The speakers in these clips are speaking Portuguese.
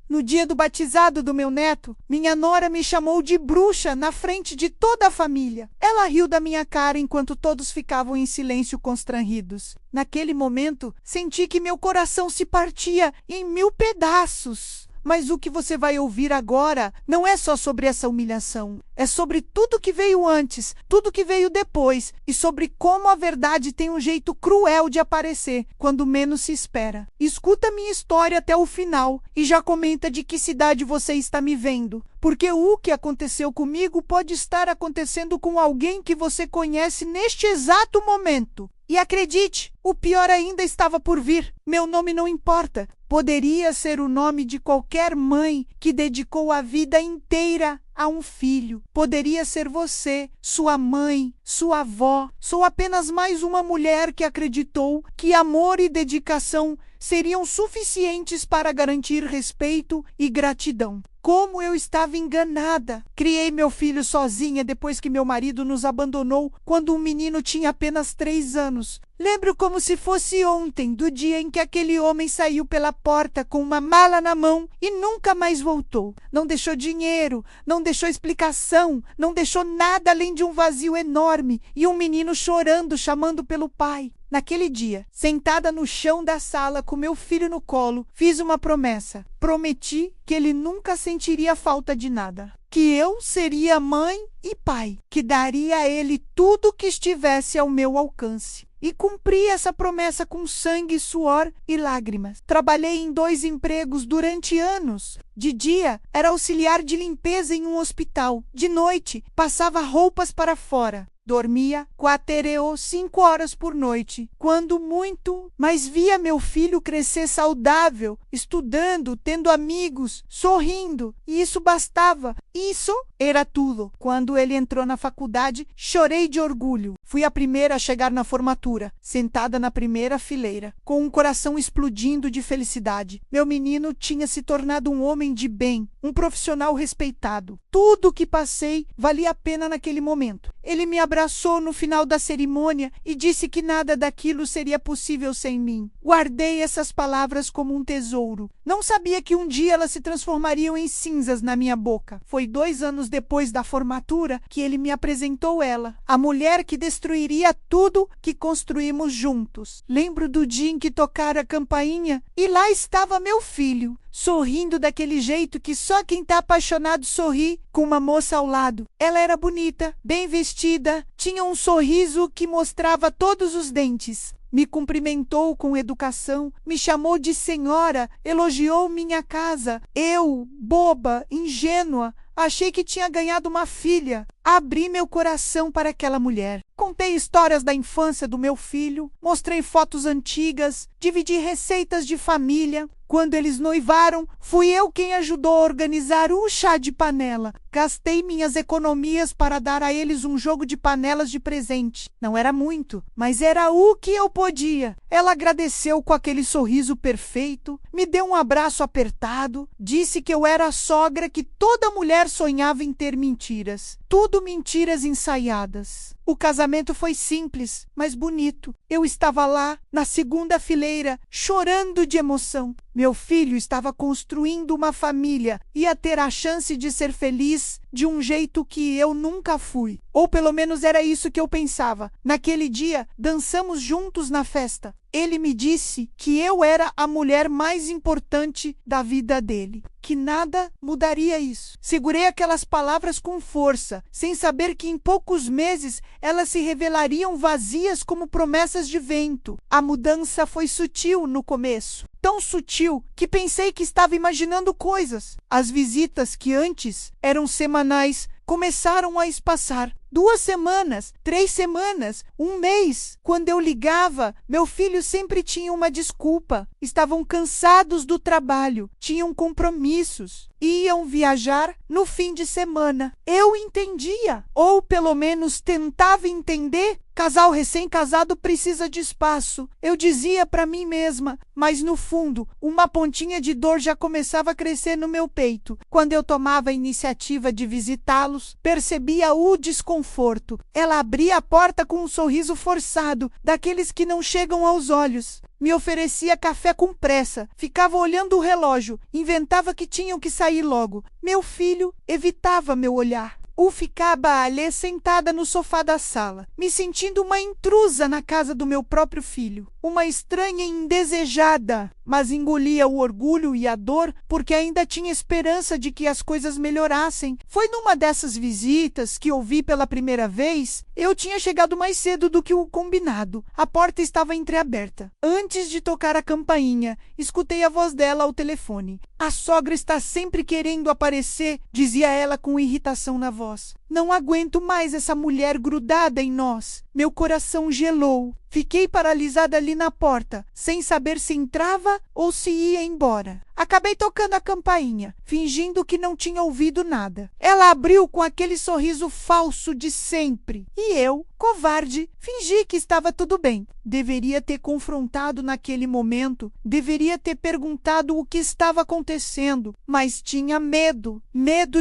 No dia do batizado do meu neto, minha nora me chamou de bruxa na frente de toda a família. Ela riu da minha cara enquanto todos ficavam em silêncio constrangidos. Naquele momento, senti que meu coração se partia em 1000 pedaços. Mas o que você vai ouvir agora não é só sobre essa humilhação. É sobre tudo que veio antes, tudo que veio depois e sobre como a verdade tem um jeito cruel de aparecer quando menos se espera. Escuta minha história até o final e já comenta de que cidade você está me vendo. Porque o que aconteceu comigo pode estar acontecendo com alguém que você conhece neste exato momento. E acredite, o pior ainda estava por vir. Meu nome não importa. Poderia ser o nome de qualquer mãe que dedicou a vida inteira a um filho. Poderia ser você, sua mãe, sua avó. Sou apenas mais uma mulher que acreditou que amor e dedicação seriam suficientes para garantir respeito e gratidão. Como eu estava enganada! Criei meu filho sozinha depois que meu marido nos abandonou quando o menino tinha apenas 3 anos. Lembro como se fosse ontem, do dia em que aquele homem saiu pela porta com uma mala na mão e nunca mais voltou. Não deixou dinheiro, não deixou explicação, não deixou nada além de um vazio enorme e um menino chorando, chamando pelo pai. Naquele dia, sentada no chão da sala com meu filho no colo, fiz uma promessa. Prometi que ele nunca sentiria falta de nada. Que eu seria mãe e pai, que daria a ele tudo que estivesse ao meu alcance. E cumpri essa promessa com sangue, suor e lágrimas. Trabalhei em 2 empregos durante anos. De dia, era auxiliar de limpeza em um hospital. De noite, passava roupas para fora. Dormia 4 ou 5 horas por noite, quando muito, mas via meu filho crescer saudável, estudando, tendo amigos, sorrindo, e isso bastava. Isso era tudo. Quando ele entrou na faculdade, chorei de orgulho. Fui a primeira a chegar na formatura, sentada na primeira fileira, com um coração explodindo de felicidade. Meu menino tinha se tornado um homem de bem, um profissional respeitado. Tudo o que passei valia a pena naquele momento. Ele me abraçou no final da cerimônia e disse que nada daquilo seria possível sem mim. Guardei essas palavras como um tesouro. Não sabia que um dia elas se transformariam em cinzas na minha boca. Foi 2 anos depois da formatura que ele me apresentou ela, a mulher que destruiria tudo que construímos juntos. Lembro do dia em que tocaram a campainha e lá estava meu filho, sorrindo daquele jeito que só quem está apaixonado sorri, com uma moça ao lado. Ela era bonita, bem vestida, tinha um sorriso que mostrava todos os dentes. Me cumprimentou com educação, me chamou de senhora, elogiou minha casa. Eu, boba, ingênua, achei que tinha ganhado uma filha. Abri meu coração para aquela mulher. Contei histórias da infância do meu filho, mostrei fotos antigas, dividi receitas de família. Quando eles noivaram, fui eu quem ajudou a organizar um chá de panela. Gastei minhas economias para dar a eles um jogo de panelas de presente. Não era muito, mas era o que eu podia. Ela agradeceu com aquele sorriso perfeito, me deu um abraço apertado, disse que eu era a sogra que toda mulher sonhava em ter mentiras. Tudo mentiras ensaiadas. O casamento foi simples, mas bonito. Eu estava lá, na segunda fileira, chorando de emoção. Meu filho estava construindo uma família, ia ter a chance de ser feliz de um jeito que eu nunca fui. Ou pelo menos era isso que eu pensava. Naquele dia, dançamos juntos na festa. Ele me disse que eu era a mulher mais importante da vida dele, que nada mudaria isso. Segurei aquelas palavras com força, sem saber que em poucos meses elas se revelariam vazias como promessas de vento. A mudança foi sutil no começo, tão sutil que pensei que estava imaginando coisas. As visitas que antes eram semanais começaram a espaçar. 2 semanas, 3 semanas, 1 mês. Quando eu ligava, meu filho sempre tinha uma desculpa. Estavam cansados do trabalho, tinham compromissos, iam viajar no fim de semana. Eu entendia, ou pelo menos tentava entender. Casal recém-casado precisa de espaço, eu dizia para mim mesma, mas no fundo, uma pontinha de dor já começava a crescer no meu peito. Quando eu tomava a iniciativa de visitá-los, percebia o desconforto. Ela abria a porta com um sorriso forçado, daqueles que não chegam aos olhos. me oferecia café com pressa, ficava olhando o relógio, inventava que tinham que sair logo. Meu filho evitava meu olhar. Ou ficava ali sentada no sofá da sala, me sentindo uma intrusa na casa do meu próprio filho, uma estranha e indesejada, mas engolia o orgulho e a dor porque ainda tinha esperança de que as coisas melhorassem. Foi numa dessas visitas que ouvi pela primeira vez. Eu tinha chegado mais cedo do que o combinado. A porta estava entreaberta. Antes de tocar a campainha, escutei a voz dela ao telefone. A sogra está sempre querendo aparecer, dizia ela com irritação na voz. Não aguento mais essa mulher grudada em nós. Meu coração gelou. Fiquei paralisada ali na porta, sem saber se entrava ou se ia embora. Acabei tocando a campainha, fingindo que não tinha ouvido nada. Ela abriu com aquele sorriso falso de sempre. E eu, covarde, fingi que estava tudo bem. Deveria ter confrontado naquele momento, deveria ter perguntado o que estava acontecendo, mas tinha medo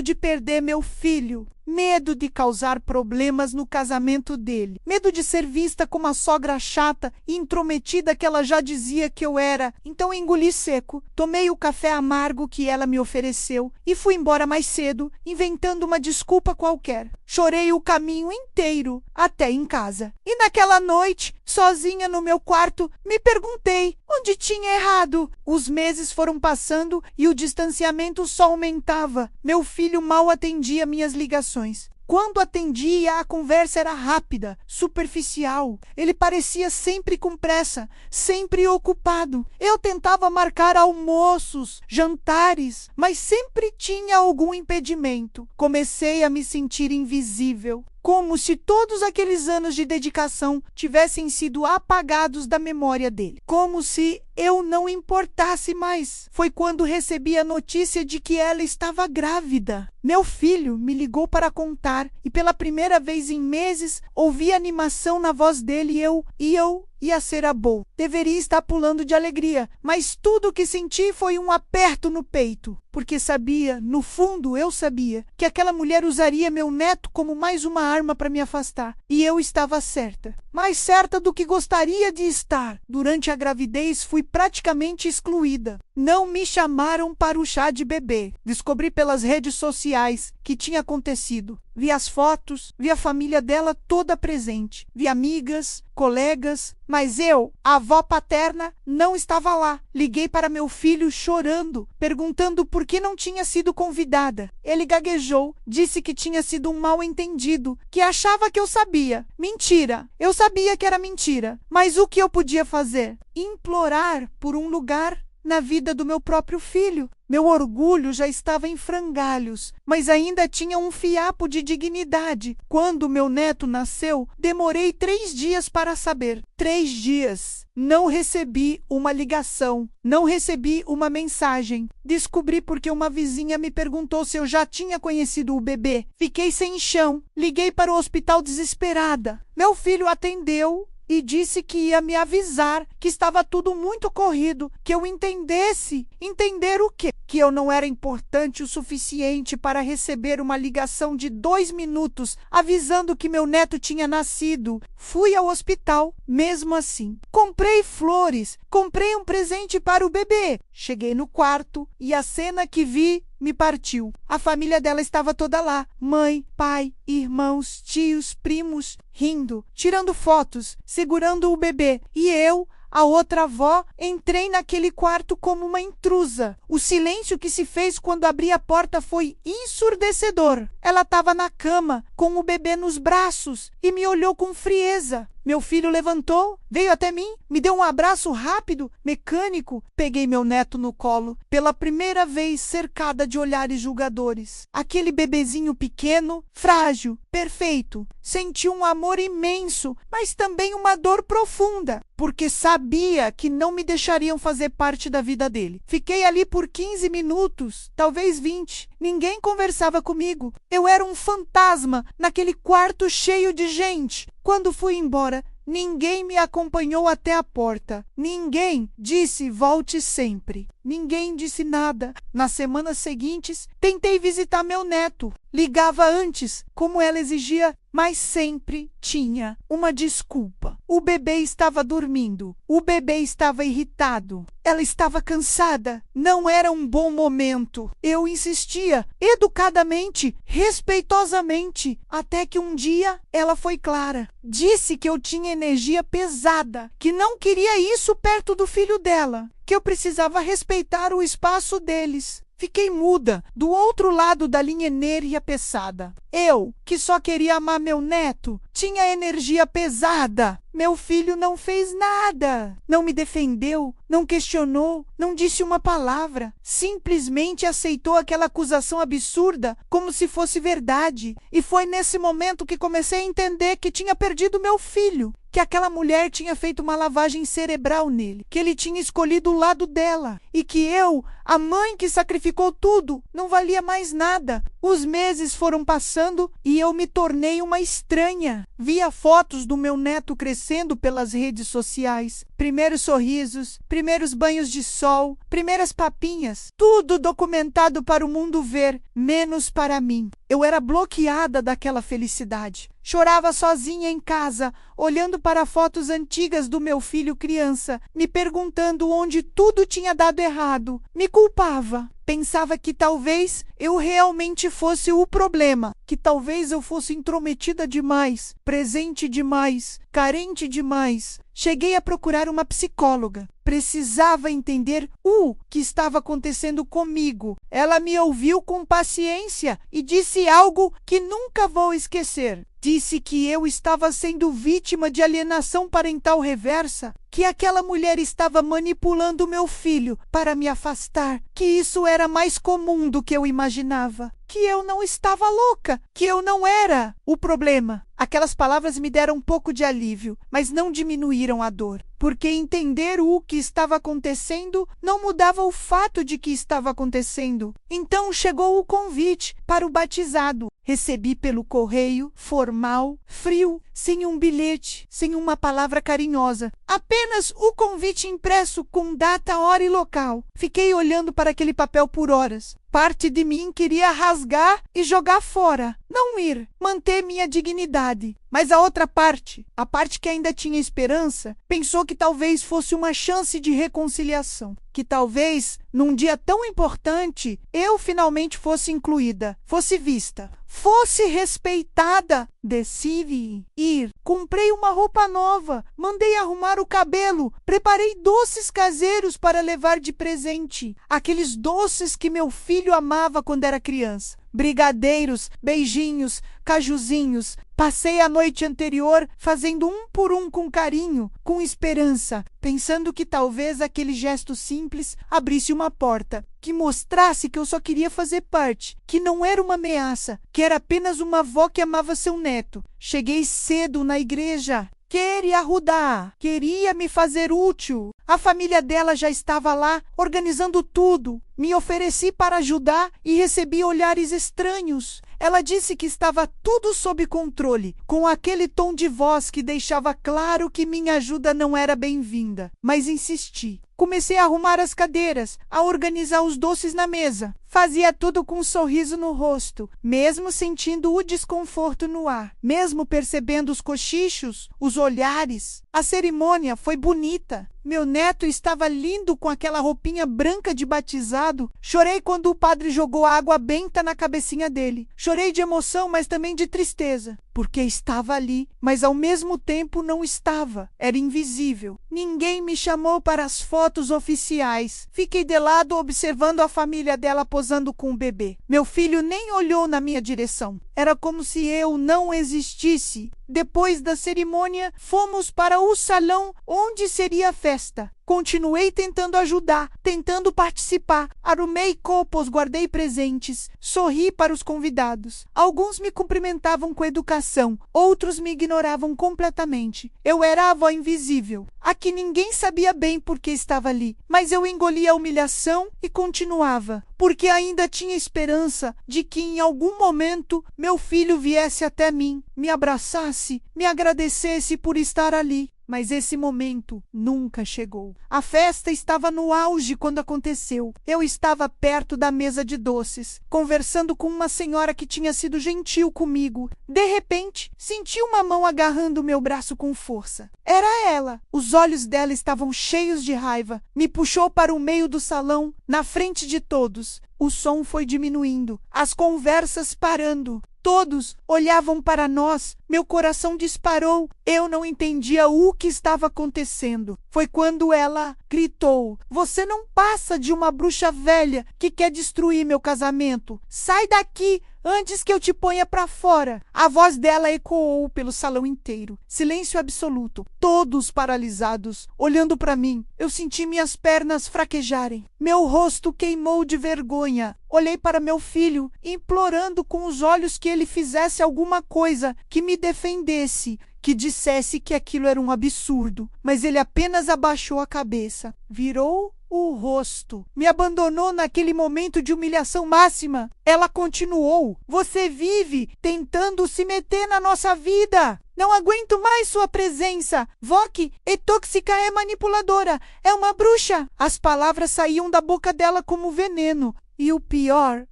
de perder meu filho. Medo de causar problemas no casamento dele. Medo de ser vista como a sogra chata e intrometida que ela já dizia que eu era. Então engoli seco, tomei o café amargo que ela me ofereceu e fui embora mais cedo, inventando uma desculpa qualquer. Chorei o caminho inteiro até em casa. E naquela noite, sozinha no meu quarto, me perguntei onde tinha errado. Os meses foram passando e o distanciamento só aumentava. Meu filho mal atendia minhas ligações. Quando atendia, a conversa era rápida, superficial. Ele parecia sempre com pressa, sempre ocupado. Eu tentava marcar almoços, jantares, mas sempre tinha algum impedimento. Comecei a me sentir invisível, como se todos aqueles anos de dedicação tivessem sido apagados da memória dele. Como se eu não importasse mais. Foi quando recebi a notícia de que ela estava grávida. Meu filho me ligou para contar e pela primeira vez em meses ouvi animação na voz dele e eu ia ser a Bo. Deveria estar pulando de alegria, mas tudo o que senti foi um aperto no peito, porque sabia, no fundo eu sabia, que aquela mulher usaria meu neto como mais uma arma para me afastar. E eu estava certa, mais certa do que gostaria de estar. Durante a gravidez fui praticamente excluída. Não me chamaram para o chá de bebê. Descobri pelas redes sociais que tinha acontecido. Vi as fotos, vi a família dela toda presente. Vi amigas, colegas, mas eu, a avó paterna, não estava lá. Liguei para meu filho chorando, perguntando por que não tinha sido convidada. Ele gaguejou, disse que tinha sido um mal-entendido, que achava que eu sabia. Mentira! Eu sabia que era mentira. Mas o que eu podia fazer? Implorar por um lugar na vida do meu próprio filho. Meu orgulho já estava em frangalhos, mas ainda tinha um fiapo de dignidade. Quando meu neto nasceu, demorei 3 dias para saber. 3 dias. Não recebi uma ligação, não recebi uma mensagem. Descobri porque uma vizinha me perguntou se eu já tinha conhecido o bebê. Fiquei sem chão. Liguei para o hospital desesperada. Meu filho atendeu e disse que ia me avisar, que estava tudo muito corrido, que eu entendesse. Entender o quê? Que eu não era importante o suficiente para receber uma ligação de 2 minutos avisando que meu neto tinha nascido. Fui ao hospital, mesmo assim. Comprei flores, comprei um presente para o bebê. Cheguei no quarto e a cena que vi me partiu. A família dela estava toda lá. Mãe, pai, irmãos, tios, primos, rindo, tirando fotos, segurando o bebê. E eu, a outra avó, entrei naquele quarto como uma intrusa. O silêncio que se fez quando abri a porta foi ensurdecedor. Ela estava na cama, com o bebê nos braços, e me olhou com frieza. Meu filho levantou, veio até mim, me deu um abraço rápido, mecânico. Peguei meu neto no colo, pela primeira vez cercada de olhares julgadores. Aquele bebezinho pequeno, frágil, perfeito. Senti um amor imenso, mas também uma dor profunda, porque sabia que não me deixariam fazer parte da vida dele. Fiquei ali por 15 minutos, talvez 20. Ninguém conversava comigo. Eu era um fantasma naquele quarto cheio de gente. Quando fui embora, ninguém me acompanhou até a porta. Ninguém disse volte sempre. Ninguém disse nada. Nas semanas seguintes, tentei visitar meu neto. Ligava antes, como ela exigia, mas sempre tinha uma desculpa. O bebê estava dormindo. O bebê estava irritado. Ela estava cansada. Não era um bom momento. Eu insistia, educadamente, respeitosamente, até que um dia ela foi clara. Disse que eu tinha energia pesada, que não queria isso perto do filho dela, que eu precisava respeitar o espaço deles. Fiquei muda, do outro lado da linha enérgia pesada. Eu, que só queria amar meu neto, tinha energia pesada. Meu filho não fez nada. Não me defendeu, não questionou, não disse uma palavra. Simplesmente aceitou aquela acusação absurda como se fosse verdade. E foi nesse momento que comecei a entender que tinha perdido meu filho. Que aquela mulher tinha feito uma lavagem cerebral nele, que ele tinha escolhido o lado dela e que eu, a mãe que sacrificou tudo, não valia mais nada. Os meses foram passando e eu me tornei uma estranha. Via fotos do meu neto crescendo pelas redes sociais. Primeiros sorrisos, primeiros banhos de sol, primeiras papinhas. Tudo documentado para o mundo ver, menos para mim. Eu era bloqueada daquela felicidade. Chorava sozinha em casa, olhando para fotos antigas do meu filho criança, me perguntando onde tudo tinha dado errado. Me culpava. Pensava que talvez eu realmente fosse o problema, que talvez eu fosse intrometida demais, presente demais, carente demais. Cheguei a procurar uma psicóloga. Precisava entender o que estava acontecendo comigo. Ela me ouviu com paciência e disse algo que nunca vou esquecer. Disse que eu estava sendo vítima de alienação parental reversa, que aquela mulher estava manipulando meu filho para me afastar, que isso era mais comum do que eu imaginava, que eu não estava louca, que eu não era o problema. Aquelas palavras me deram um pouco de alívio, mas não diminuíram a dor, porque entender o que estava acontecendo não mudava o fato de que estava acontecendo. Então chegou o convite para o batizado. Recebi pelo correio, formal, frio, sem um bilhete, sem uma palavra carinhosa. Apenas o convite impresso com data, hora e local. Fiquei olhando para aquele papel por horas. Parte de mim queria rasgar e jogar fora, não ir, manter minha dignidade. Mas a outra parte, a parte que ainda tinha esperança, pensou que talvez fosse uma chance de reconciliação. Que talvez, num dia tão importante, eu finalmente fosse incluída, fosse vista, fosse respeitada. Decidi ir. Comprei uma roupa nova, mandei arrumar o cabelo, preparei doces caseiros para levar de presente. Aqueles doces que meu filho amava quando era criança. Brigadeiros, beijinhos, cajuzinhos. Passei a noite anterior fazendo um por um com carinho, com esperança, pensando que talvez aquele gesto simples abrisse uma porta, que mostrasse que eu só queria fazer parte, que não era uma ameaça, que era apenas uma avó que amava seu neto. Cheguei cedo na igreja. Queria ajudar, queria me fazer útil. A família dela já estava lá, organizando tudo. Me ofereci para ajudar e recebi olhares estranhos. Ela disse que estava tudo sob controle, com aquele tom de voz que deixava claro que minha ajuda não era bem-vinda. Mas insisti. Comecei a arrumar as cadeiras, a organizar os doces na mesa. Fazia tudo com um sorriso no rosto, mesmo sentindo o desconforto no ar, mesmo percebendo os cochichos, os olhares. A cerimônia foi bonita. Meu neto estava lindo com aquela roupinha branca de batizado. Chorei quando o padre jogou água benta na cabecinha dele. Chorei de emoção, mas também de tristeza, porque estava ali, mas ao mesmo tempo não estava. Era invisível. Ninguém me chamou para as fotos oficiais. Fiquei de lado observando a família dela posando com o bebê. Meu filho nem olhou na minha direção. Era como se eu não existisse. Depois da cerimônia, fomos para o salão onde seria a festa. Continuei tentando ajudar, tentando participar. Arrumei copos, guardei presentes, sorri para os convidados. Alguns me cumprimentavam com educação, outros me ignoravam completamente. Eu era a avó invisível, a que ninguém sabia bem por que estava ali. Mas eu engolia a humilhação e continuava, porque ainda tinha esperança de que em algum momento meu filho viesse até mim, me abraçasse, me agradecesse por estar ali. Mas esse momento nunca chegou. A festa estava no auge quando aconteceu. Eu estava perto da mesa de doces, conversando com uma senhora que tinha sido gentil comigo. De repente, senti uma mão agarrando meu braço com força. Era ela. Os olhos dela estavam cheios de raiva. Me puxou para o meio do salão, na frente de todos. O som foi diminuindo, as conversas parando. Todos olhavam para nós. Meu coração disparou. Eu não entendia o que estava acontecendo. Foi quando ela gritou: "Você não passa de uma bruxa velha que quer destruir meu casamento. Sai daqui antes que eu te ponha para fora." A voz dela ecoou pelo salão inteiro. Silêncio absoluto. Todos paralisados, olhando para mim. Eu senti minhas pernas fraquejarem. Meu rosto queimou de vergonha. Olhei para meu filho, implorando com os olhos que ele fizesse alguma coisa que me defendesse, que dissesse que aquilo era um absurdo. Mas ele apenas abaixou a cabeça, virou o rosto, me abandonou naquele momento de humilhação máxima. Ela continuou: "Você vive tentando se meter na nossa vida. Não aguento mais sua presença. Voque é tóxica, é manipuladora, é uma bruxa." As palavras saíam da boca dela como veneno. E o pior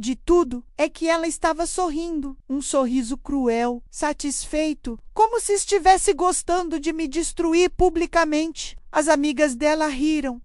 de tudo é que ela estava sorrindo, um sorriso cruel, satisfeito, como se estivesse gostando de me destruir publicamente. As amigas dela riram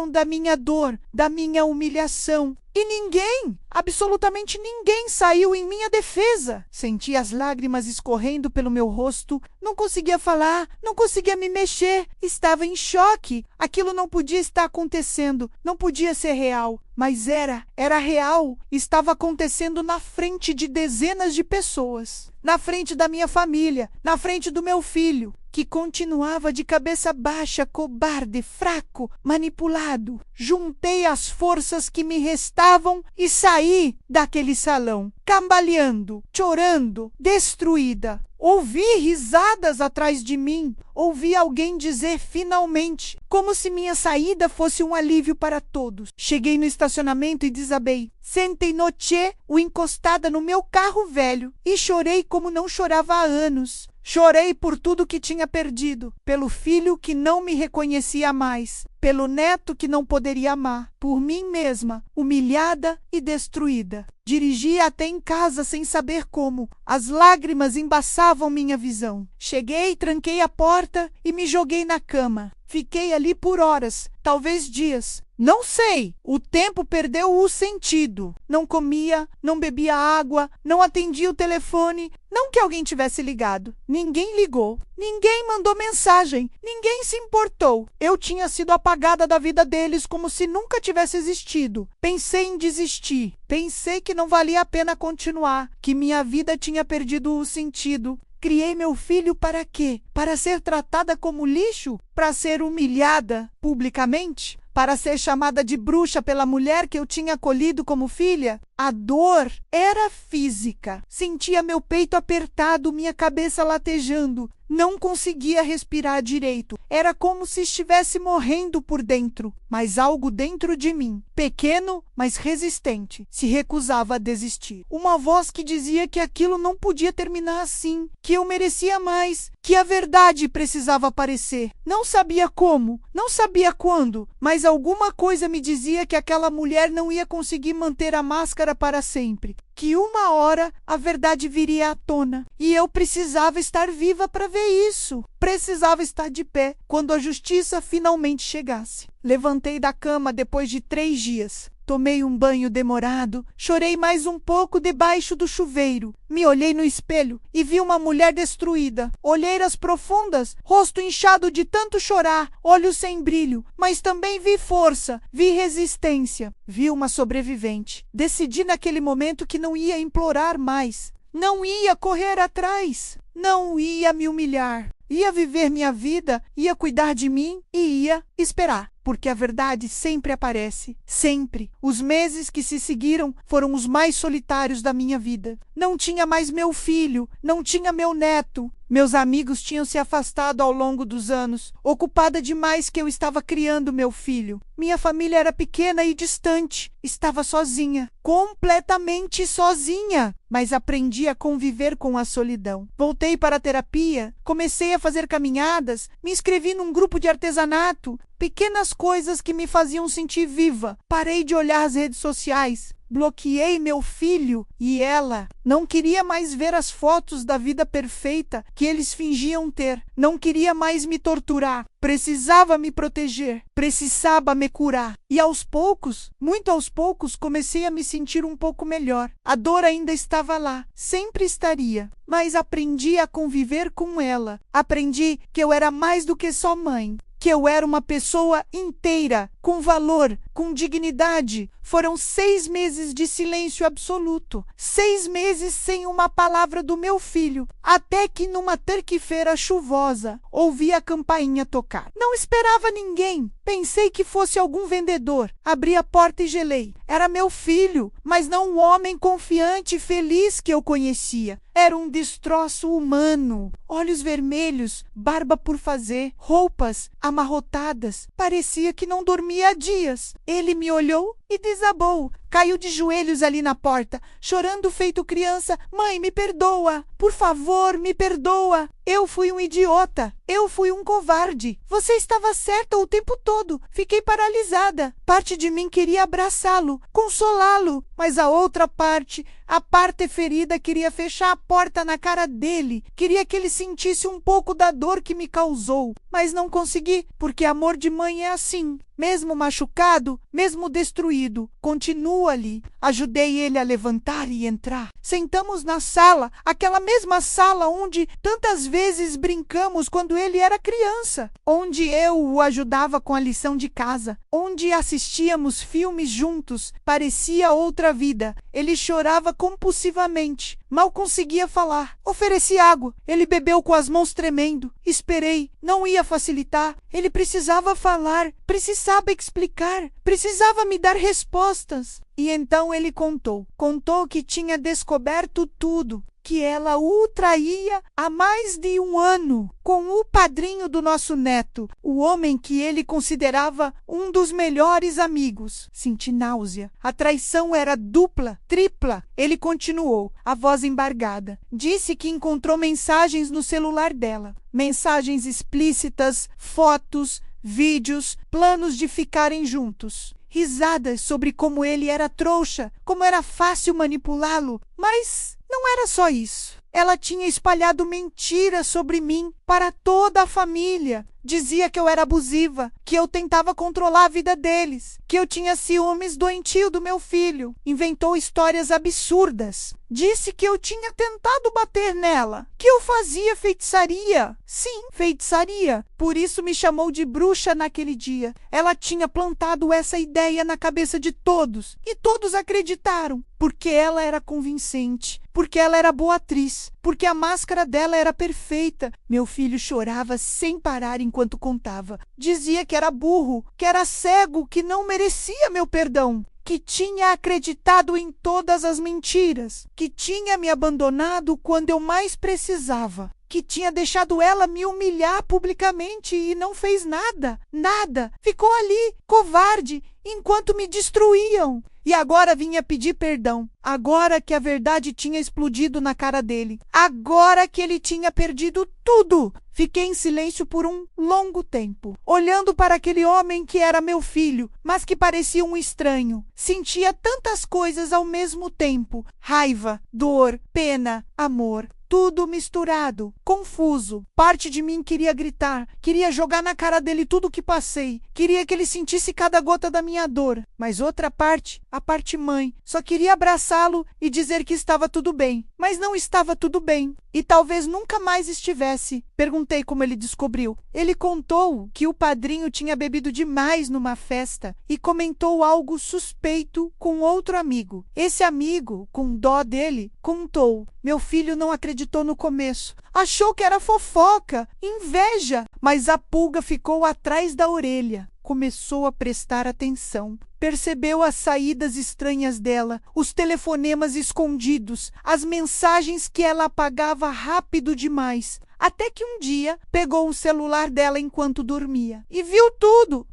da minha dor, da minha humilhação. E ninguém, absolutamente ninguém, saiu em minha defesa. Senti as lágrimas escorrendo pelo meu rosto. Não conseguia falar, não conseguia me mexer. Estava em choque. Aquilo não podia estar acontecendo, não podia ser real. Mas era real. Estava acontecendo na frente de dezenas de pessoas. Na frente da minha família, na frente do meu filho, que continuava de cabeça baixa, cobarde, fraco, manipulado. Juntei as forças que me restavam e saí daquele salão, cambaleando, chorando, destruída. Ouvi risadas atrás de mim. Ouvi alguém dizer finalmente, como se minha saída fosse um alívio para todos. Cheguei no estacionamento e desabei. Sentei no chão, encostada no meu carro velho, e chorei como não chorava há anos. Chorei por tudo que tinha perdido, pelo filho que não me reconhecia mais, pelo neto que não poderia amar, por mim mesma, humilhada e destruída. Dirigi até em casa sem saber como. As lágrimas embaçavam minha visão. Cheguei, tranquei a porta e me joguei na cama. Fiquei ali por horas, talvez dias. Não sei, o tempo perdeu o sentido. Não comia, não bebia água, não atendia o telefone. Não que alguém tivesse ligado. Ninguém ligou. Ninguém mandou mensagem. Ninguém se importou. Eu tinha sido apagada da vida deles como se nunca tivesse existido. Pensei em desistir. Pensei que não valia a pena continuar, que minha vida tinha perdido o sentido. Criei meu filho para quê? Para ser tratada como lixo? Para ser humilhada publicamente? Para ser chamada de bruxa pela mulher que eu tinha acolhido como filha? A dor era física. Sentia meu peito apertado, minha cabeça latejando. Não conseguia respirar direito. Era como se estivesse morrendo por dentro. Mas algo dentro de mim, pequeno, mas resistente, se recusava a desistir. Uma voz que dizia que aquilo não podia terminar assim, que eu merecia mais, que a verdade precisava aparecer. Não sabia como, não sabia quando, mas alguma coisa me dizia que aquela mulher não ia conseguir manter a máscara para sempre. Que uma hora a verdade viria à tona. E eu precisava estar viva para ver isso. Precisava estar de pé quando a justiça finalmente chegasse. Levantei da cama depois de 3 dias. Tomei um banho demorado, chorei mais um pouco debaixo do chuveiro. Me olhei no espelho e vi uma mulher destruída. Olheiras profundas, rosto inchado de tanto chorar, olhos sem brilho. Mas também vi força, vi resistência, vi uma sobrevivente. Decidi naquele momento que não ia implorar mais. Não ia correr atrás. Não ia me humilhar. Ia viver minha vida, ia cuidar de mim e ia esperar. porque a verdade sempre aparece, sempre. Os meses que se seguiram foram os mais solitários da minha vida. Não tinha mais meu filho, não tinha meu neto. Meus amigos tinham se afastado ao longo dos anos, ocupada demais que eu estava criando meu filho. Minha família era pequena e distante. Estava sozinha, completamente sozinha. Mas aprendi a conviver com a solidão. Voltei para a terapia, comecei a fazer caminhadas, me inscrevi num grupo de artesanato. Pequenas coisas que me faziam sentir viva. Parei de olhar as redes sociais. Bloqueei meu filho e ela não queria mais ver as fotos da vida perfeita que eles fingiam ter. Não queria mais me torturar. Precisava me proteger. Precisava me curar. E aos poucos, muito aos poucos, comecei a me sentir um pouco melhor. A dor ainda estava lá. Sempre estaria. Mas aprendi a conviver com ela. Aprendi que eu era mais do que só mãe. Que eu era uma pessoa inteira, com valor, com dignidade. Foram 6 meses de silêncio absoluto. 6 meses sem uma palavra do meu filho. Até que numa terça-feira chuvosa, ouvi a campainha tocar. Não esperava ninguém. Pensei que fosse algum vendedor. Abri a porta e gelei. Era meu filho, mas não um homem confiante e feliz que eu conhecia. Era um destroço humano. Olhos vermelhos, barba por fazer, roupas amarrotadas. Parecia que não dormia há dias. Ele me olhou e desabou. Caiu de joelhos ali na porta, chorando feito criança. Mãe, me perdoa. Por favor, me perdoa. Eu fui um idiota. Eu fui um covarde. Você estava certa o tempo todo. Fiquei paralisada. Parte de mim queria abraçá-lo, consolá-lo, mas a outra parte, a parte ferida, queria fechar a porta na cara dele. Queria que ele sentisse um pouco da dor que me causou. Mas não consegui, porque amor de mãe é assim. Mesmo machucado, mesmo destruído, continua ali. Ajudei ele a levantar e entrar. Sentamos na sala, aquela mesma sala onde tantas vezes brincamos quando ele era criança, onde eu o ajudava com a lição de casa, onde assistíamos filmes juntos. Parecia outra vida. Ele chorava compulsivamente. Mal conseguia falar. Ofereci água. Ele bebeu com as mãos tremendo. Esperei. Não ia facilitar. Ele precisava falar. Precisava explicar. Precisava me dar respostas. E então ele contou. Contou que tinha descoberto tudo. Que ela o traía há mais de 1 ano com o padrinho do nosso neto, o homem que ele considerava um dos melhores amigos. Senti náusea. A traição era dupla, tripla. Ele continuou, a voz embargada. Disse que encontrou mensagens no celular dela. Mensagens explícitas, fotos, vídeos, planos de ficarem juntos. Risadas sobre como ele era trouxa, como era fácil manipulá-lo. Mas não era só isso. Ela tinha espalhado mentiras sobre mim para toda a família. Dizia que eu era abusiva, que eu tentava controlar a vida deles, que eu tinha ciúmes doentio do meu filho. Inventou histórias absurdas. Disse que eu tinha tentado bater nela, que eu fazia feitiçaria. Sim, feitiçaria. Por isso me chamou de bruxa naquele dia. Ela tinha plantado essa ideia na cabeça de todos, e todos acreditaram, porque ela era convincente, porque ela era boa atriz, porque a máscara dela era perfeita. Meu filho chorava sem parar enquanto contava. Dizia que era burro, que era cego, que não merecia meu perdão, que tinha acreditado em todas as mentiras, que tinha me abandonado quando eu mais precisava, que tinha deixado ela me humilhar publicamente e não fez nada, nada. Ficou ali, covarde, enquanto me destruíam. E agora vinha pedir perdão, agora que a verdade tinha explodido na cara dele, agora que ele tinha perdido tudo. Fiquei em silêncio por um longo tempo, olhando para aquele homem que era meu filho, mas que parecia um estranho. Sentia tantas coisas ao mesmo tempo: raiva, dor, pena, amor. Tudo misturado, confuso. Parte de mim queria gritar, queria jogar na cara dele tudo o que passei, queria que ele sentisse cada gota da minha dor. Mas outra parte, a parte mãe, só queria abraçá-lo e dizer que estava tudo bem. Mas não estava tudo bem. E talvez nunca mais estivesse. Perguntei como ele descobriu. Ele contou que o padrinho tinha bebido demais numa festa e comentou algo suspeito com outro amigo. Esse amigo, com dó dele, contou. Meu filho não acreditou no começo. Achou que era fofoca, inveja, mas a pulga ficou atrás da orelha. Começou a prestar atenção. Percebeu as saídas estranhas dela, os telefonemas escondidos, as mensagens que ela apagava rápido demais. Até que um dia pegou o celular dela enquanto dormia e viu tudo,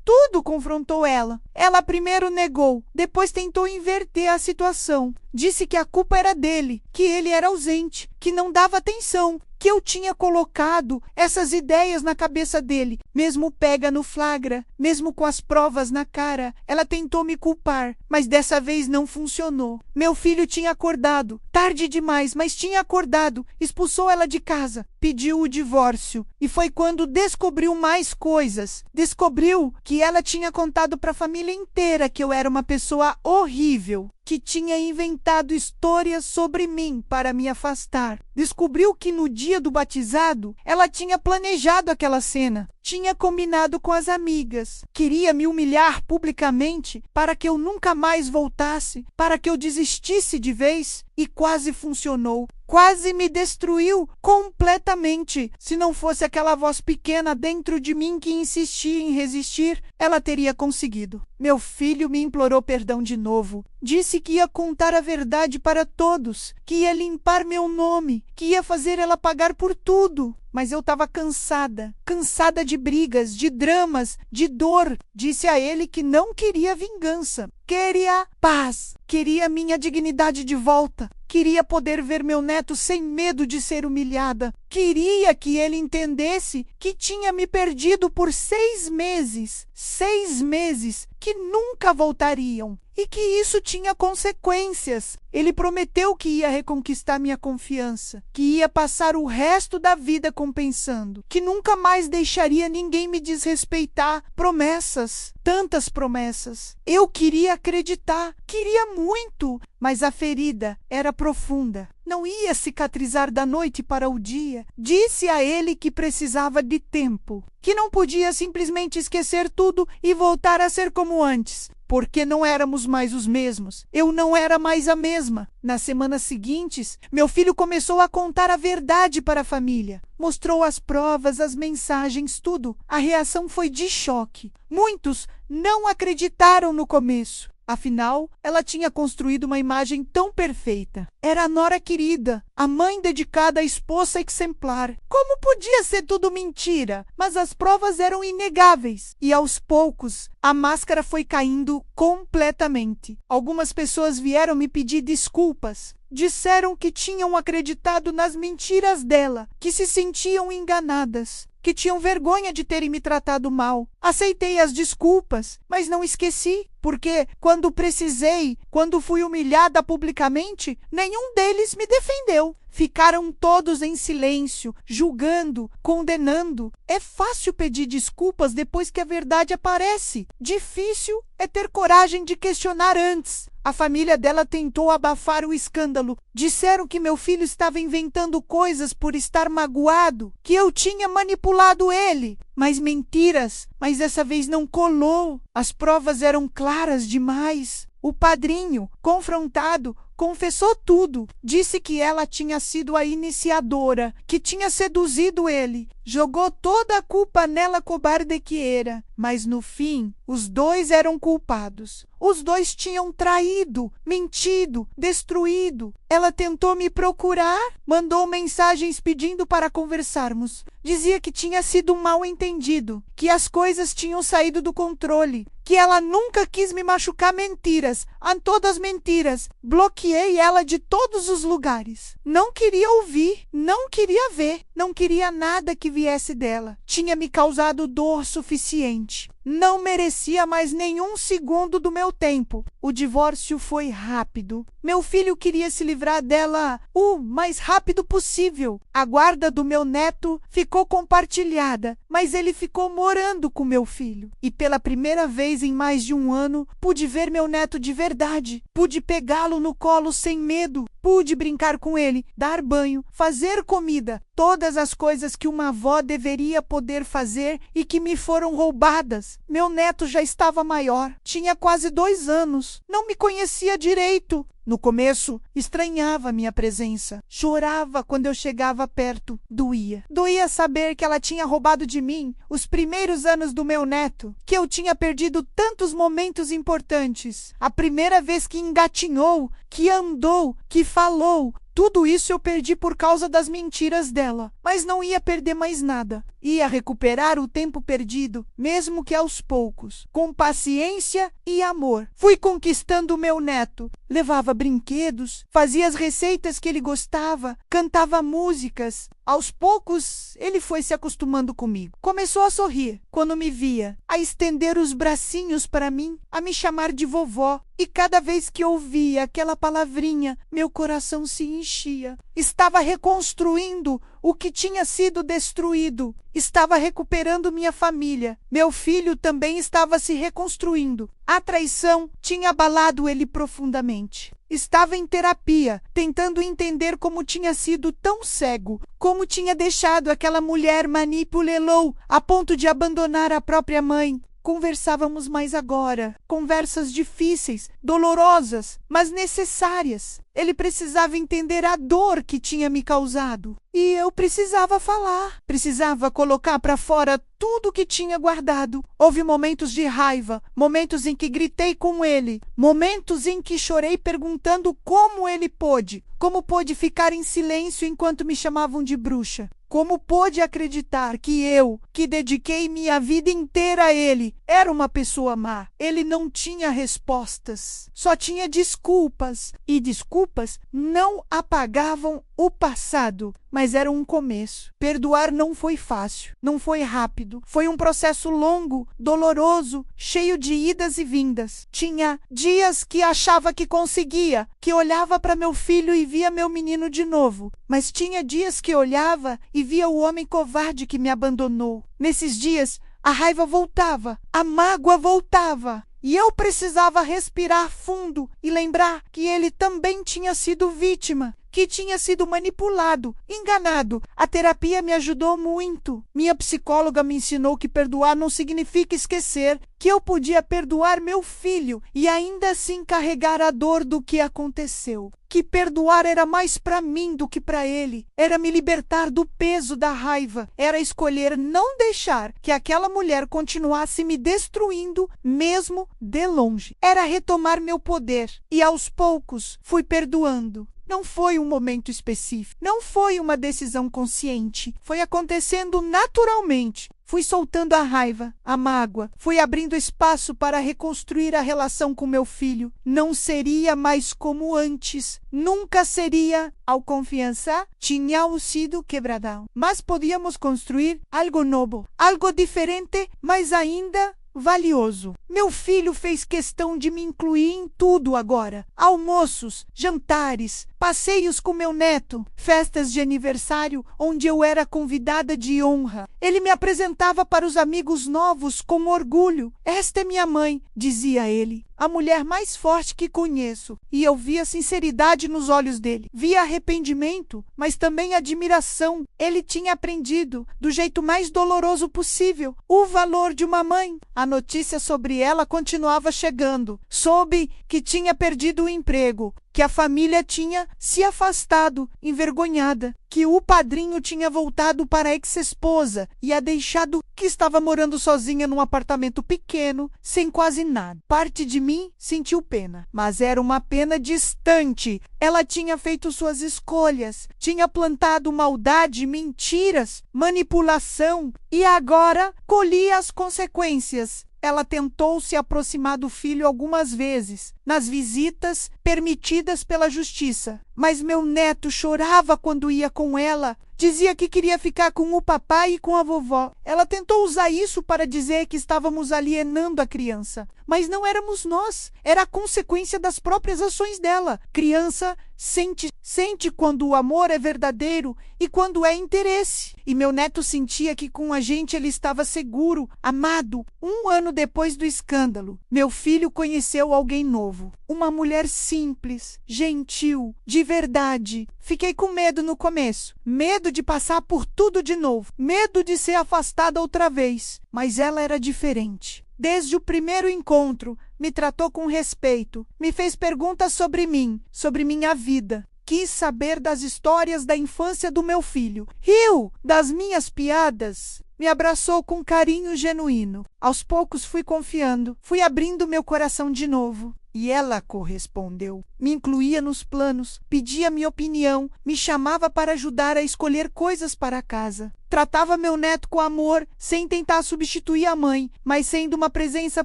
confrontou ela. Ela primeiro negou, depois tentou inverter a situação. Disse que a culpa era dele, que ele era ausente, que não dava atenção, que eu tinha colocado essas ideias na cabeça dele. Mesmo pega no flagra, mesmo com as provas na cara, ela tentou me culpar, mas dessa vez não funcionou. Meu filho tinha acordado, tarde demais, mas tinha acordado, expulsou ela de casa, pediu o divórcio. E foi quando descobriu mais coisas. Descobriu que ela tinha contado para a família inteira que eu era uma pessoa horrível, que tinha inventado histórias sobre mim para me afastar. Descobriu que no dia do batizado, ela tinha planejado aquela cena, tinha combinado com as amigas, queria me humilhar publicamente para que eu nunca mais voltasse, para que eu desistisse de vez, e quase funcionou. Quase me destruiu completamente. Se não fosse aquela voz pequena dentro de mim que insistia em resistir, ela teria conseguido. Meu filho me implorou perdão de novo. Disse que ia contar a verdade para todos, que ia limpar meu nome, que ia fazer ela pagar por tudo. Mas eu estava cansada de brigas, de dramas, de dor. Disse a ele que não queria vingança, queria paz, queria minha dignidade de volta. Queria poder ver meu neto sem medo de ser humilhada. Queria que ele entendesse que tinha me perdido por 6 meses. 6 meses que nunca voltariam. E que isso tinha consequências. Ele prometeu que ia reconquistar minha confiança, que ia passar o resto da vida compensando, que nunca mais deixaria ninguém me desrespeitar. Promessas, tantas promessas. Eu queria acreditar, queria muito, mas a ferida era profunda. Não ia cicatrizar da noite para o dia. Disse a ele que precisava de tempo, que não podia simplesmente esquecer tudo e voltar a ser como antes, porque não éramos mais os mesmos. Eu não era mais a mesma. Nas semanas seguintes, meu filho começou a contar a verdade para a família. Mostrou as provas, as mensagens, tudo. A reação foi de choque. Muitos não acreditaram no começo. Afinal, ela tinha construído uma imagem tão perfeita. Era a nora querida, a mãe dedicada à esposa exemplar. Como podia ser tudo mentira? Mas as provas eram inegáveis. E aos poucos, a máscara foi caindo completamente. Algumas pessoas vieram me pedir desculpas. Disseram que tinham acreditado nas mentiras dela, que se sentiam enganadas, que tinham vergonha de terem me tratado mal. Aceitei as desculpas, mas não esqueci, porque quando precisei, quando fui humilhada publicamente, nenhum deles me defendeu. Ficaram todos em silêncio, julgando, condenando. É fácil pedir desculpas depois que a verdade aparece. Difícil é ter coragem de questionar antes. A família dela tentou abafar o escândalo. Disseram que meu filho estava inventando coisas por estar magoado, que eu tinha manipulado ele. Mas mentiras, mas dessa vez não colou. As provas eram claras demais. O padrinho, confrontado, confessou tudo. Disse que ela tinha sido a iniciadora, que tinha seduzido ele. Jogou toda a culpa nela, cobarde que era. Mas no fim, os dois eram culpados. Os dois tinham traído, mentido, destruído. Ela tentou me procurar, mandou mensagens pedindo para conversarmos. Dizia que tinha sido um mal-entendido, que as coisas tinham saído do controle, que ela nunca quis me machucar. Mentiras, todas mentiras. Bloqueei ela de todos os lugares. Não queria ouvir, não queria ver, não queria nada que viesse dela. Tinha me causado dor suficiente. Não merecia mais nenhum segundo do meu tempo. O divórcio foi rápido. Meu filho queria se livrar dela o mais rápido possível. A guarda do meu neto ficou compartilhada, mas ele ficou morando com meu filho. E pela primeira vez em mais de um ano, pude ver meu neto de verdade. Pude pegá-lo no colo sem medo. Pude brincar com ele, dar banho, fazer comida. Todas as coisas que uma avó deveria poder fazer e que me foram roubadas. Meu neto já estava maior, tinha quase 2 anos. Não me conhecia direito. No começo, estranhava minha presença. Chorava quando eu chegava perto. Doía. Doía saber que ela tinha roubado de mim os primeiros anos do meu neto, que eu tinha perdido tantos momentos importantes. A primeira vez que engatinhou, que andou, que falou, tudo isso eu perdi por causa das mentiras dela. Mas não ia perder mais nada. Ia recuperar o tempo perdido, mesmo que aos poucos, com paciência e amor. Fui conquistando o meu neto. Levava brinquedos, fazia as receitas que ele gostava, cantava músicas. Aos poucos, ele foi se acostumando comigo. Começou a sorrir quando me via, a estender os bracinhos para mim, a me chamar de vovó. E cada vez que ouvia aquela palavrinha, meu coração se enchia. Estava reconstruindo o que tinha sido destruído. Estava recuperando minha família. Meu filho também estava se reconstruindo. A traição tinha abalado ele profundamente. Estava em terapia, tentando entender como tinha sido tão cego, como tinha deixado aquela mulher manipulá-lo a ponto de abandonar a própria mãe. Conversávamos mais agora, conversas difíceis, dolorosas, mas necessárias. Ele precisava entender a dor que tinha me causado. E eu precisava falar, precisava colocar para fora tudo o que tinha guardado. Houve momentos de raiva, momentos em que gritei com ele, momentos em que chorei perguntando como ele pôde, como pôde ficar em silêncio enquanto me chamavam de bruxa. Como pôde acreditar que eu, que dediquei minha vida inteira a ele, era uma pessoa má? Ele não tinha respostas, só tinha desculpas. E desculpas não apagavam o passado, mas era um começo. Perdoar não foi fácil, não foi rápido. Foi um processo longo, doloroso, cheio de idas e vindas. Tinha dias que achava que conseguia, que olhava para meu filho e via meu menino de novo. Mas tinha dias que olhava e via o homem covarde que me abandonou. Nesses dias, a raiva voltava, a mágoa voltava. E eu precisava respirar fundo e lembrar que ele também tinha sido vítima, que tinha sido manipulado, enganado. A terapia me ajudou muito. Minha psicóloga me ensinou que perdoar não significa esquecer, que eu podia perdoar meu filho e ainda assim carregar a dor do que aconteceu. Que perdoar era mais para mim do que para ele. Era me libertar do peso da raiva. Era escolher não deixar que aquela mulher continuasse me destruindo, mesmo de longe. Era retomar meu poder. E aos poucos fui perdoando. Não foi um momento específico, não foi uma decisão consciente, foi acontecendo naturalmente. Fui soltando a raiva, a mágoa, fui abrindo espaço para reconstruir a relação com meu filho. Não seria mais como antes, nunca seria. Ao confiança, tínhamos sido quebrados, mas podíamos construir algo novo, algo diferente, mas ainda valioso. Meu filho fez questão de me incluir em tudo agora. Almoços, jantares, passeios com meu neto, festas de aniversário onde eu era convidada de honra. Ele me apresentava para os amigos novos com orgulho. Esta é minha mãe, dizia ele, a mulher mais forte que conheço. E eu via sinceridade nos olhos dele. Via arrependimento, mas também admiração. Ele tinha aprendido, do jeito mais doloroso possível, o valor de uma mãe. A notícia sobre ela continuava chegando. Soube que tinha perdido o emprego, que a família tinha se afastado, envergonhada, que o padrinho tinha voltado para a ex-esposa e a deixado, que estava morando sozinha num apartamento pequeno, sem quase nada. Parte de mim sentiu pena, mas era uma pena distante. Ela tinha feito suas escolhas, tinha plantado maldade, mentiras, manipulação e agora colhia as consequências. Ela tentou se aproximar do filho algumas vezes, nas visitas permitidas pela justiça. Mas meu neto chorava quando ia com ela. Dizia que queria ficar com o papai e com a vovó. Ela tentou usar isso para dizer que estávamos alienando a criança. Mas não éramos nós. Era a consequência das próprias ações dela. Criança sente quando o amor é verdadeiro e quando é interesse. E meu neto sentia que com a gente ele estava seguro, amado. 1 ano depois do escândalo, meu filho conheceu alguém novo. Uma mulher simples, gentil, de verdade. Fiquei com medo no começo. Medo de passar por tudo de novo. Medo de ser afastada outra vez. Mas ela era diferente. Desde o primeiro encontro, me tratou com respeito, me fez perguntas sobre mim, sobre minha vida. Quis saber das histórias da infância do meu filho. Riu das minhas piadas. Me abraçou com carinho genuíno. Aos poucos fui confiando, fui abrindo meu coração de novo. E ela correspondeu. Me incluía nos planos, pedia minha opinião, me chamava para ajudar a escolher coisas para a casa. Tratava meu neto com amor, sem tentar substituir a mãe, mas sendo uma presença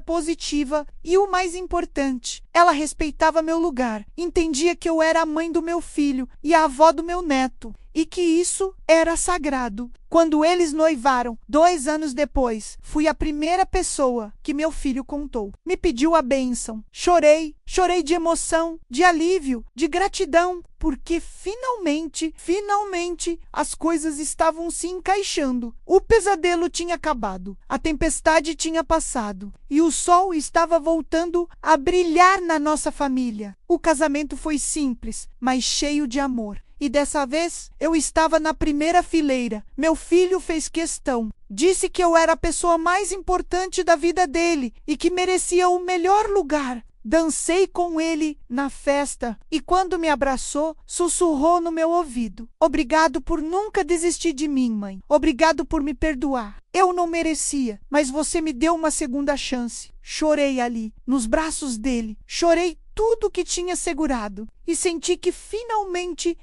positiva e o mais importante, ela respeitava meu lugar, entendia que eu era a mãe do meu filho e a avó do meu neto, e que isso era sagrado. Quando eles noivaram, 2 anos depois, fui a primeira pessoa que meu filho contou. Me pediu a bênção. Chorei de emoção, de alívio, de gratidão, porque finalmente, as coisas estavam se encaixando. O pesadelo tinha acabado, a tempestade tinha passado e o sol estava voltando a brilhar na nossa família. O casamento foi simples, mas cheio de amor. E dessa vez eu estava na primeira fileira. Meu filho fez questão. Disse que eu era a pessoa mais importante da vida dele e que merecia o melhor lugar. Dancei com ele na festa e quando me abraçou, sussurrou no meu ouvido. Obrigado por nunca desistir de mim, mãe. Obrigado por me perdoar. Eu não merecia, mas você me deu uma segunda chance. Chorei ali, nos braços dele. Chorei tudo que tinha segurado e senti que finalmente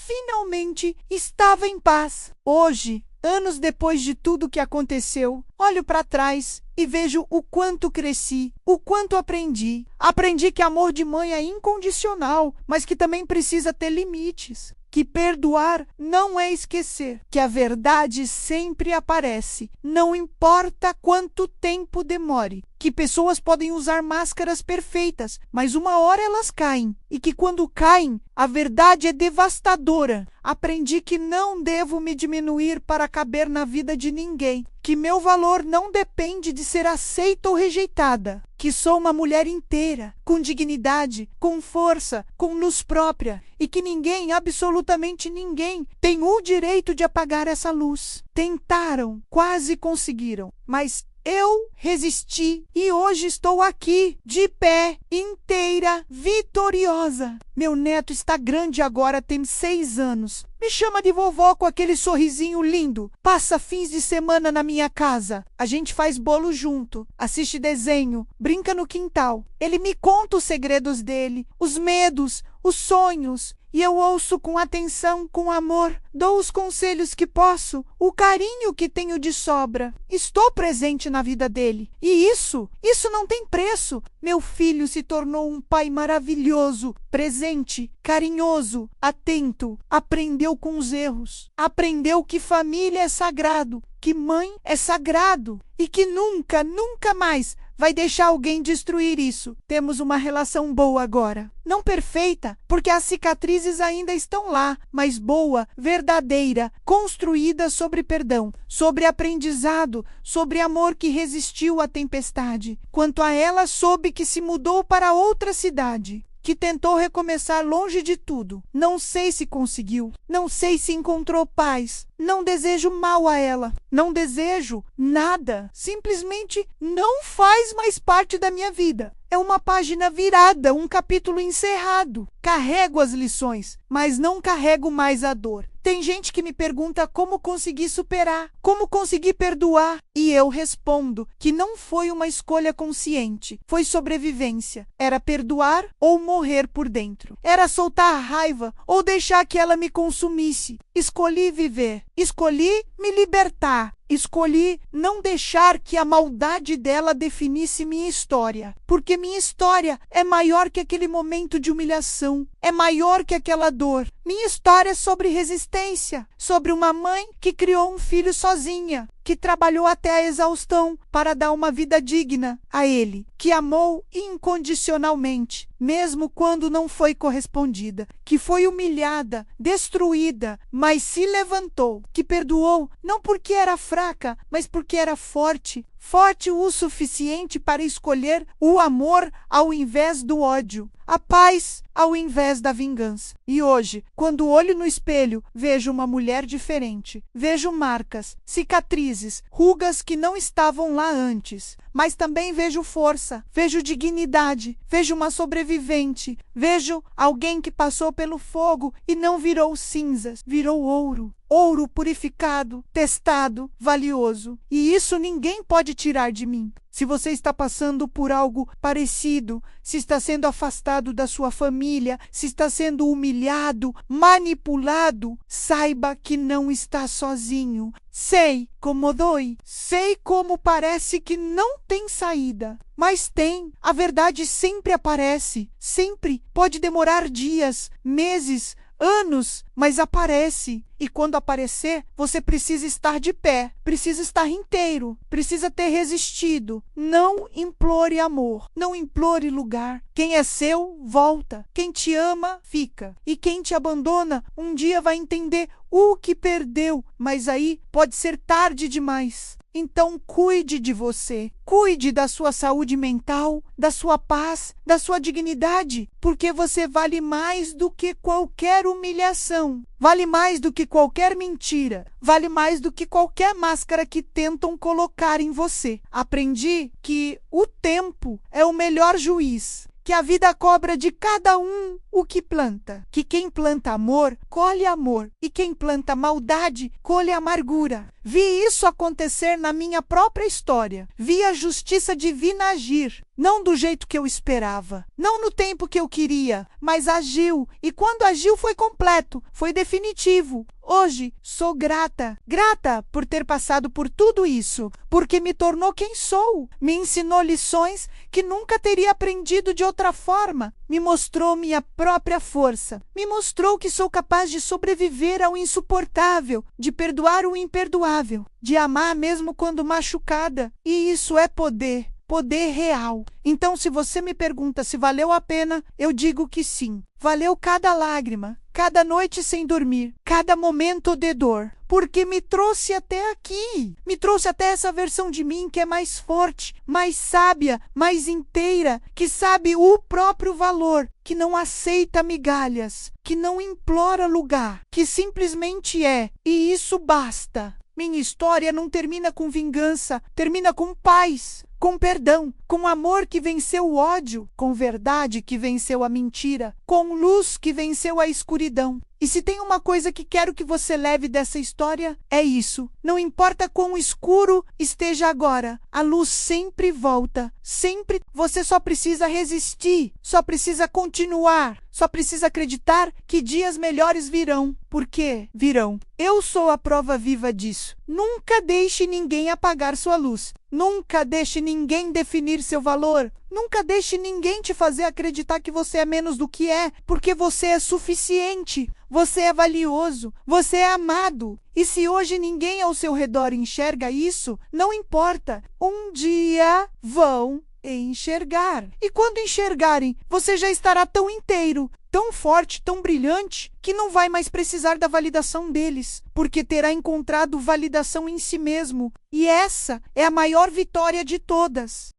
estava em paz. Hoje, anos depois de tudo que aconteceu, olho para trás e vejo o quanto cresci, o quanto aprendi. Aprendi que amor de mãe é incondicional, mas que também precisa ter limites. Que perdoar não é esquecer, que a verdade sempre aparece, não importa quanto tempo demore, que pessoas podem usar máscaras perfeitas, mas uma hora elas caem, e que quando caem, a verdade é devastadora. Aprendi que não devo me diminuir para caber na vida de ninguém, que meu valor não depende de ser aceita ou rejeitada, que sou uma mulher inteira, com dignidade, com força, com luz própria, e que ninguém, absolutamente ninguém, tem o direito de apagar essa luz. Tentaram, quase conseguiram, mas eu resisti e hoje estou aqui, de pé, inteira, vitoriosa. Meu neto está grande agora, tem 6 anos. Me chama de vovó com aquele sorrisinho lindo. Passa fins de semana na minha casa. A gente faz bolo junto, assiste desenho, brinca no quintal. Ele me conta os segredos dele, os medos, os sonhos. E eu ouço com atenção, com amor, dou os conselhos que posso, o carinho que tenho de sobra. Estou presente na vida dele. E isso não tem preço. Meu filho se tornou um pai maravilhoso, presente, carinhoso, atento. Aprendeu com os erros. Aprendeu que família é sagrado, que mãe é sagrado e que nunca mais vai deixar alguém destruir isso. Temos uma relação boa agora. Não perfeita, porque as cicatrizes ainda estão lá, mas boa, verdadeira, construída sobre perdão, sobre aprendizado, sobre amor que resistiu à tempestade. Quanto a ela, soube que se mudou para outra cidade, que tentou recomeçar longe de tudo. Não sei se conseguiu, não sei se encontrou paz. Não desejo mal a ela, não desejo nada. Simplesmente não faz mais parte da minha vida. É uma página virada, um capítulo encerrado. Carrego as lições, mas não carrego mais a dor. Tem gente que me pergunta como consegui superar, como consegui perdoar. E eu respondo que não foi uma escolha consciente, foi sobrevivência. Era perdoar ou morrer por dentro. Era soltar a raiva ou deixar que ela me consumisse. Escolhi viver, escolhi me libertar. Escolhi não deixar que a maldade dela definisse minha história, porque minha história é maior que aquele momento de humilhação, é maior que aquela dor. Minha história é sobre resistência, sobre uma mãe que criou um filho sozinha, que trabalhou até a exaustão para dar uma vida digna a ele, que amou incondicionalmente, mesmo quando não foi correspondida, que foi humilhada, destruída, mas se levantou, que perdoou não porque era fraca, mas porque era forte, forte o suficiente para escolher o amor ao invés do ódio, a paz ao invés da vingança. E hoje, quando olho no espelho, vejo uma mulher diferente. Vejo marcas, cicatrizes, rugas que não estavam lá antes. Mas também vejo força, vejo dignidade, vejo uma sobrevivente, vejo alguém que passou pelo fogo e não virou cinzas, virou ouro. Ouro purificado, testado, valioso. E isso ninguém pode tirar de mim. Se você está passando por algo parecido, se está sendo afastado da sua família, se está sendo humilhado, manipulado, saiba que não está sozinho. Sei como dói, sei como parece que não tem saída, mas tem. A verdade sempre aparece, sempre. Pode demorar dias, meses, anos, mas aparece. E quando aparecer, você precisa estar de pé, precisa estar inteiro, precisa ter resistido. Não implore amor, não implore lugar. Quem é seu, volta. Quem te ama, fica. E quem te abandona, um dia vai entender o que perdeu, mas aí pode ser tarde demais. Então cuide de você, cuide da sua saúde mental, da sua paz, da sua dignidade, porque você vale mais do que qualquer humilhação, vale mais do que qualquer mentira, vale mais do que qualquer máscara que tentam colocar em você. Aprendi que o tempo é o melhor juiz, que a vida cobra de cada um o que planta, que quem planta amor, colhe amor, e quem planta maldade, colhe amargura. Vi isso acontecer na minha própria história. Vi a justiça divina agir, não do jeito que eu esperava, não no tempo que eu queria, mas agiu, e quando agiu foi completo, foi definitivo. Hoje sou grata por ter passado por tudo isso, porque me tornou quem sou, me ensinou lições que nunca teria aprendido de outra forma, me mostrou minha própria força, me mostrou que sou capaz de sobreviver ao insuportável, de perdoar o imperdoável, de amar mesmo quando machucada, e isso é poder. Poder real. Então, se você me pergunta se valeu a pena, eu digo que sim. Valeu cada lágrima, cada noite sem dormir, cada momento de dor, porque me trouxe até aqui, me trouxe até essa versão de mim que é mais forte, mais sábia, mais inteira, que sabe o próprio valor, que não aceita migalhas, que não implora lugar, que simplesmente é, e isso basta. Minha história não termina com vingança, termina com paz, com perdão, com amor que venceu o ódio, com verdade que venceu a mentira, com luz que venceu a escuridão. E se tem uma coisa que quero que você leve dessa história, é isso. Não importa quão escuro esteja agora, a luz sempre volta, sempre. Você só precisa resistir, só precisa continuar, só precisa acreditar que dias melhores virão. Porque virão. Eu sou a prova viva disso. Nunca deixe ninguém apagar sua luz. Nunca deixe ninguém definir seu valor. Nunca deixe ninguém te fazer acreditar que você é menos do que é, porque você é suficiente. Você é valioso, você é amado. E se hoje ninguém ao seu redor enxerga isso, não importa. Um dia vão enxergar. E quando enxergarem, você já estará tão inteiro, tão forte, tão brilhante, que não vai mais precisar da validação deles, porque terá encontrado validação em si mesmo. E essa é a maior vitória de todas.